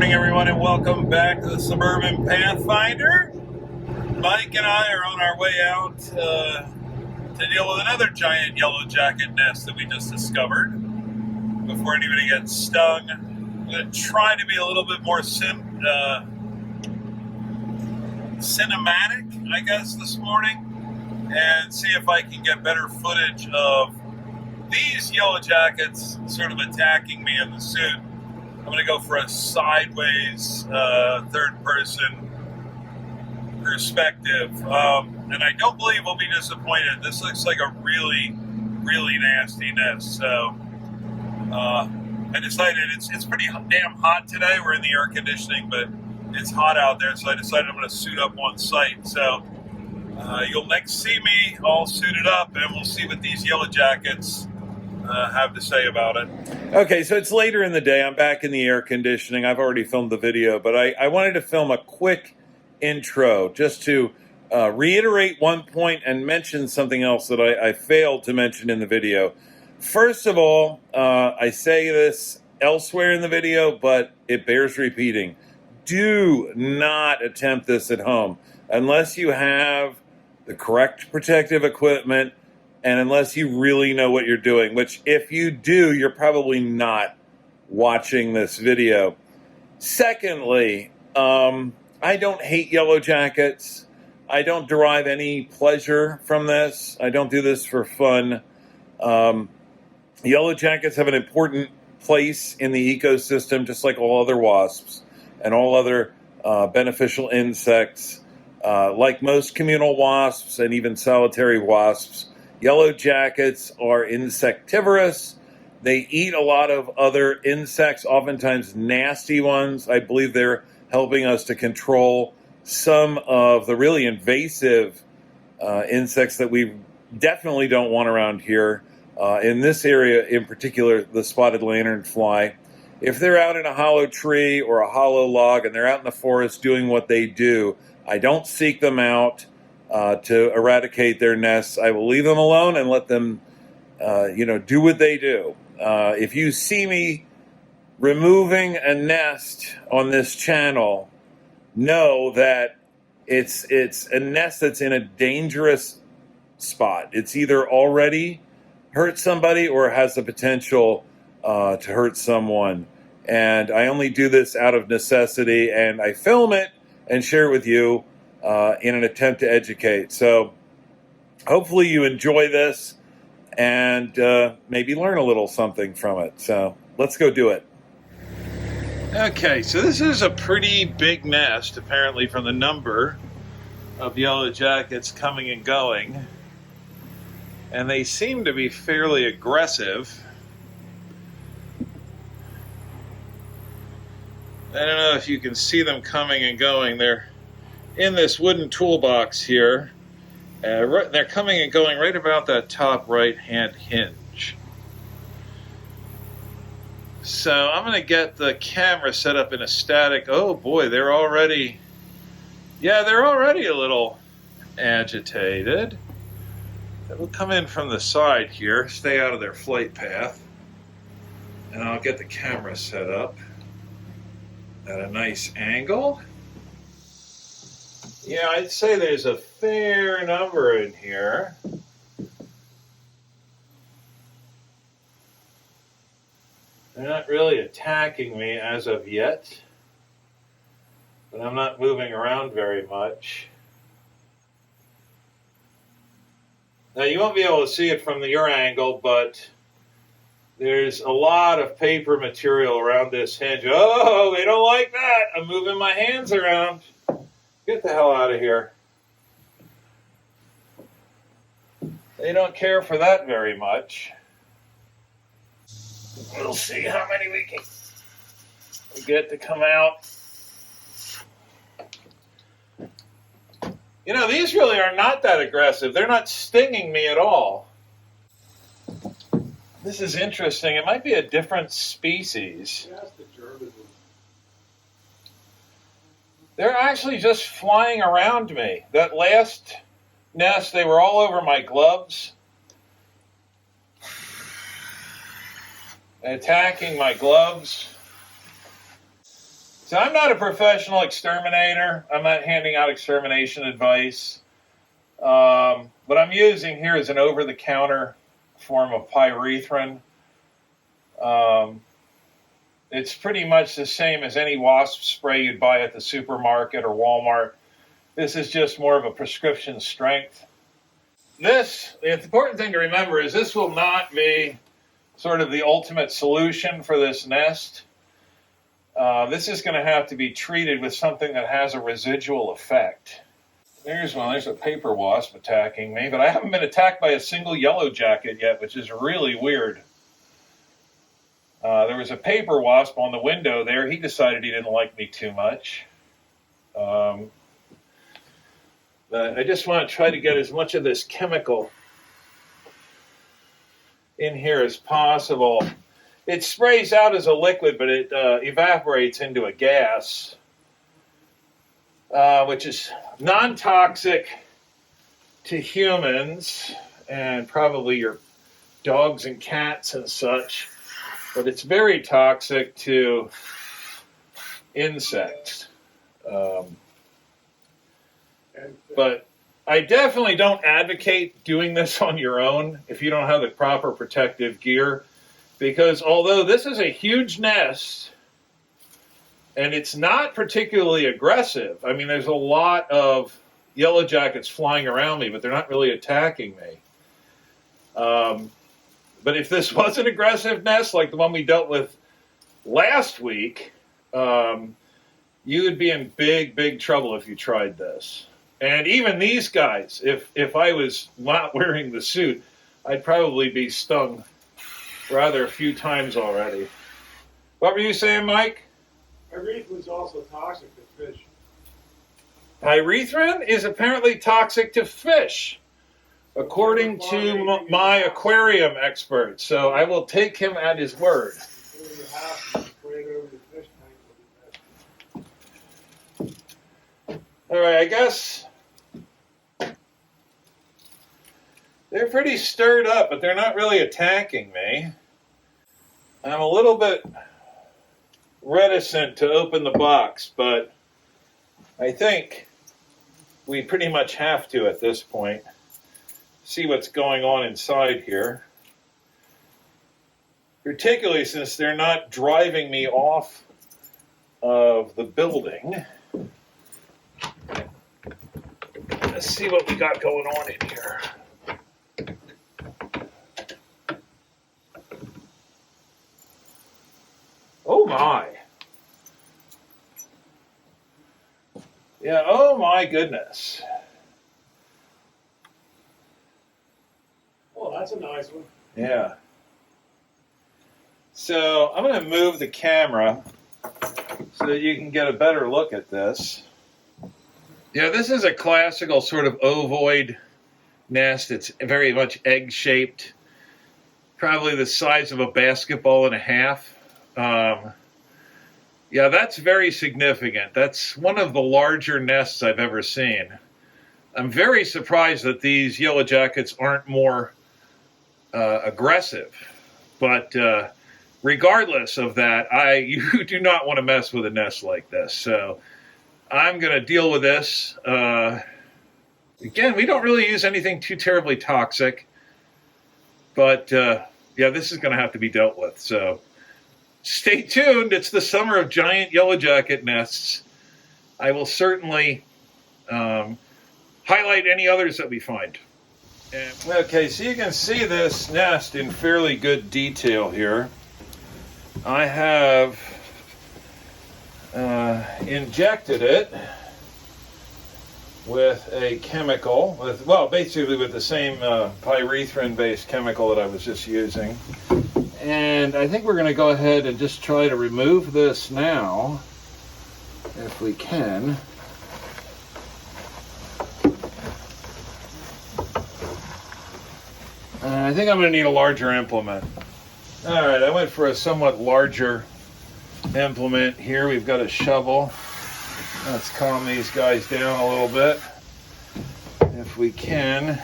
morning, everyone, and welcome back to the Suburban Pathfinder. Mike and I are on our way out to deal with another giant yellowjacket nest that we just discovered. Before anybody gets stung, I'm going to try to be a little bit more cinematic, I guess, this morning, and see if I can get better footage of these yellowjackets sort of attacking me in the suit. I'm going to go for a sideways, third-person perspective, and I don't believe we'll be disappointed. This looks like a really, really nasty nest. So I decided it's pretty damn hot today. We're in the air conditioning, but it's hot out there, so I decided I'm going to suit up on site. So you'll next see me all suited up, and we'll see what these yellowjackets have to say about it. Okay, so it's later in the day. I'm back in the air conditioning. I've already filmed the video, but I wanted to film a quick intro just to reiterate one point and mention something else that I failed to mention in the video. First of all, I say this elsewhere in the video, but it bears repeating. Do not attempt this at home unless you have the correct protective equipment and unless you really know what you're doing, which if you do, you're probably not watching this video. Secondly, I don't hate yellowjackets. I don't derive any pleasure from this. I don't do this for fun. Yellowjackets have an important place in the ecosystem, just like all other wasps and all other beneficial insects. Like most communal wasps and even solitary wasps, yellowjackets are insectivorous. They eat a lot of other insects, oftentimes nasty ones. I believe they're helping us to control some of the really invasive insects that we definitely don't want around here. In this area in particular, the spotted lanternfly. If they're out in a hollow tree or a hollow log and they're out in the forest doing what they do, I don't seek them out to eradicate their nests. I will leave them alone and let them, do what they do. If you see me removing a nest on this channel, know that it's a nest that's in a dangerous spot. It's either already hurt somebody or has the potential to hurt someone. And I only do this out of necessity, and I film it and share it with you in an attempt to educate. So hopefully you enjoy this and maybe learn a little something from it. So let's go do it. Okay, so this is a pretty big nest, apparently, from the number of yellowjackets coming and going. And they seem to be fairly aggressive. I don't know if you can see them coming and going. They're in this wooden toolbox here. They're coming and going right about that top right-hand hinge. So I'm going to get the camera set up in a static. Oh boy, they're already a little agitated. They'll come in from the side here, stay out of their flight path, and I'll get the camera set up at a nice angle. Yeah, I'd say there's a fair number in here. They're not really attacking me as of yet, but I'm not moving around very much. Now, you won't be able to see it from your angle, but there's a lot of paper material around this hinge. Oh, they don't like that. I'm moving my hands around. Get the hell out of here. They don't care for that very much. We'll see how many we can get to come out. You know, these really are not that aggressive. They're not stinging me at all. This is interesting. It might be a different species. They're actually just flying around me. That last nest, they were all over my gloves. Attacking my gloves. So I'm not a professional exterminator. I'm not handing out extermination advice. What I'm using here is an over-the-counter form of pyrethrin. It's pretty much the same as any wasp spray you'd buy at the supermarket or Walmart. This is just more of a prescription strength. The important thing to remember is this will not be sort of the ultimate solution for this nest. This is going to have to be treated with something that has a residual effect. There's one. There's a paper wasp attacking me, but I haven't been attacked by a single yellow jacket yet, which is really weird. There was a paper wasp on the window there. He decided he didn't like me too much. But I just want to try to get as much of this chemical in here as possible. It sprays out as a liquid, but it evaporates into a gas, which is non-toxic to humans and probably your dogs and cats and such, but it's very toxic to insects. But I definitely don't advocate doing this on your own if you don't have the proper protective gear, because although this is a huge nest and it's not particularly aggressive, I mean, there's a lot of yellow jackets flying around me, but they're not really attacking me. But if this was an aggressive nest like the one we dealt with last week, you would be in big, big trouble if you tried this. And even these guys, if I was not wearing the suit, I'd probably be stung rather a few times already. What were you saying, Mike? Pyrethrin is also toxic to fish. Pyrethrin is apparently toxic to fish, according to my aquarium expert. So I will take him at his word. All right, I guess they're pretty stirred up, but they're not really attacking me. I'm a little bit reticent to open the box, but I think we pretty much have to at this point. See what's going on inside here. Particularly since they're not driving me off of the building. Let's see what we got going on in here. Oh my. Yeah, oh my goodness. Oh, that's a nice one. Yeah. So I'm going to move the camera so that you can get a better look at this. Yeah, this is a classical sort of ovoid nest. It's very much egg-shaped, probably the size of a basketball and a half. Yeah, that's very significant. That's one of the larger nests I've ever seen. I'm very surprised that these yellow jackets aren't more aggressive. But regardless of that, you do not want to mess with a nest like this. So I'm going to deal with this. Again, we don't really use anything too terribly toxic. But yeah, this is going to have to be dealt with. So stay tuned. It's the summer of giant yellow jacket nests. I will certainly highlight any others that we find. Okay, so you can see this nest in fairly good detail here. I have injected it with a chemical, basically with the same pyrethrin-based chemical that I was just using. And I think we're going to go ahead and just try to remove this now, if we can. I think I'm going to need a larger implement. All right, I went for a somewhat larger implement here. We've got a shovel. Let's calm these guys down a little bit, if we can.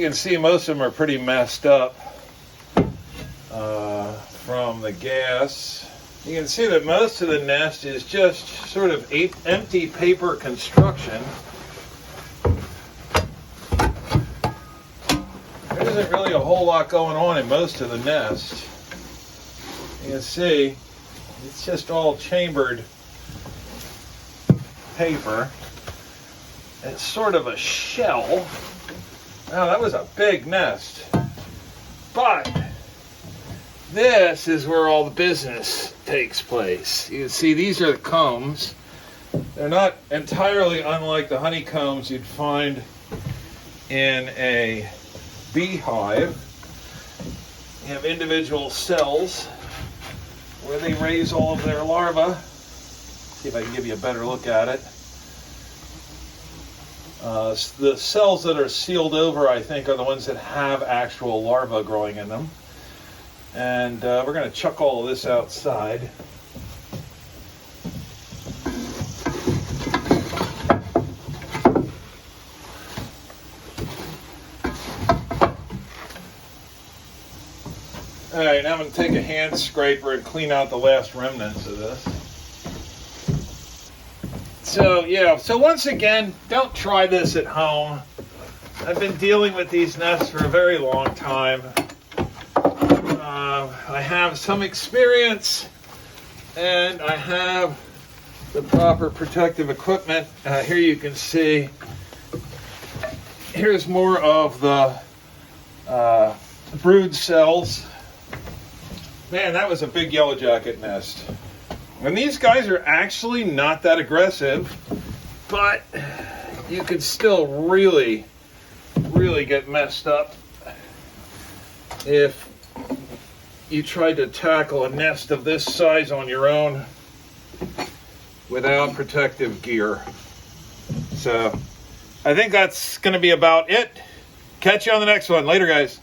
can see most of them are pretty messed up from the gas. You can see that most of the nest is just sort of empty paper construction. There isn't really a whole lot going on in most of the nest. You can see it's just all chambered paper. It's sort of a shell. Now that was a big nest. But this is where all the business takes place. You can see these are the combs. They're not entirely unlike the honeycombs you'd find in a beehive. You have individual cells where they raise all of their larvae. See if I can give you a better look at it. The cells that are sealed over, I think, are the ones that have actual larvae growing in them. And we're going to chuck all of this outside. All right, now I'm going to take a hand scraper and clean out the last remnants of this. So, yeah, so once again, don't try this at home. I've been dealing with these nests for a very long time. I have some experience, and I have the proper protective equipment. Here you can see, here's more of the brood cells. Man, that was a big yellowjacket nest. And these guys are actually not that aggressive, but you could still really get messed up if you tried to tackle a nest of this size on your own without protective gear. So I think that's going to be about it. Catch you on the next one. Later, guys.